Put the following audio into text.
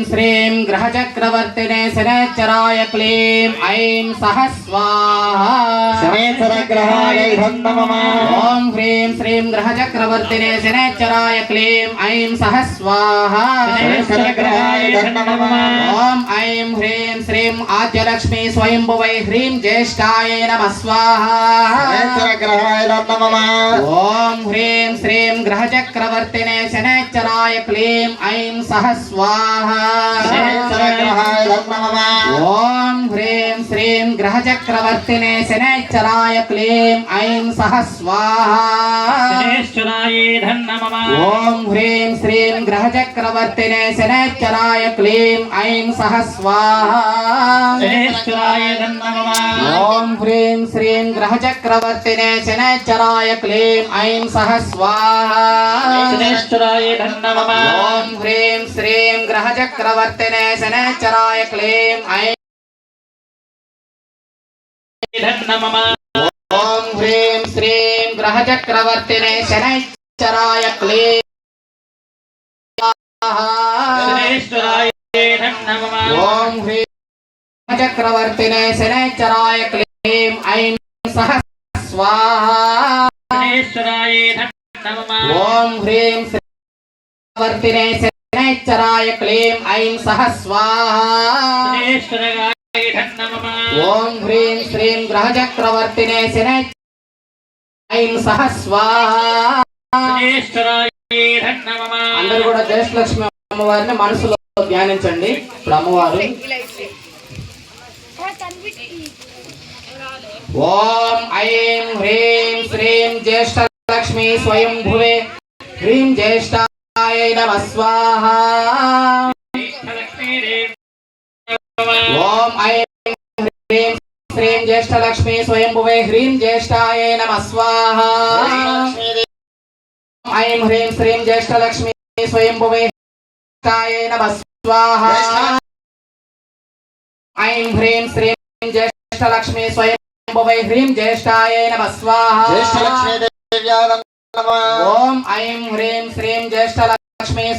श्रीं ग्रहचक्रवर्तिने शनैश्चराय क्लीं ऐं सहस्वाहा शनैश्चरग्रहाय नमः। ॐ ह्रीं श्रीं ग्रहचक्रवर्तिने शनैश्चराय क्लीं ऐं सहस्वाहा शनैश्चरग्रहाय नमः। ॐ ऐं ह्रीं श्रीं आद्यलक्ष्मी स्वयंभुवै ह्रीं ज्येष्ठाय नमः स्वाहा शनैश्चरग्रहाय नमः। ॐ ह्रीं श्रीं ग्रहचक्रवर्तिने शनैश्चराय क्लीं ऐं सहस्वाहा शनैश्चरग्रहाय नमः। ॐ ह्रीं श्रीं ग्रहचक्रवर्तिने शनैश्चराय क्लीं ऐं सहस्वाहा शनैश्चराय नमः। ॐ ह्रीं श्रीं ग्रहचक्रवर्तिने शनैश्चराय क्लीं ऐं सहस्वाहा शनैश्चराय नमः। ॐ ह्रीं श्रीं ग्रहचक्रवर्तिने शनैश्चराय क्लीं ऐं सहस्वाहा शनैश्चराय नमः। ॐ ह्रीं श्रीं ग्रहचक्रवर्तिने शनैश्चराय क्लीं ऐं नमः। ॐ ह्रीं श्रीं ग्रहचक्रवर्तिने शनैश्चराय क्लीं शनैश्चराय नमः। ॐ ह्रीं ग्रहचक्रवर्तिने शनैश्चराय क्लीं ऐं सहस्वाहा शनैश्चराय नमः। ॐ ह्रीं श्रीं शनैश्चराय क्लीं ऐं सहस्वाहा शनैश्चराय नमः। ॐ ह्रीं श्रीं ग्रहचक्रवर्तिने शनैश्चराय ऐं सहस्वाहा शनैश्चराय नमः। అందరూ కూడా జ్యేష్ఠలక్ష్మి అమ్మవారిని మనసులో ధ్యానించండి. ఇప్పుడు అమ్మవారు ఓం ఐం హ్రీం శ్రీం జ్యేష్ఠలక్ష్మి స్వయంభువే హ్రీం జ్యేష్ఠాయ నమః స్వాహా ఓం ఐం హ్రీం శ్రీం జ్యేష్ఠలక్ష్మి స్వయంభువే హ్రీం జ్యేష్ఠాయ నమః స్వాహా ఐం హ్రీం శ్రీం జ్యేష్ఠలక్ష్మి స్వయంభువే జ్యేష్ఠాయ నమః స్వాహా ఐం హ్రీం శ్రీం జ్యేష్ఠలక్ష్మి స్వయంభువే హ్రీం జ్యేష్ఠాయ నమః స్వాహా జ్యేష్ఠలక్ష్మీ దేవ్యాయ నమః. ఓం ఐం హ్రీం శ్రీం జ్యేష్ఠలక్ష్మి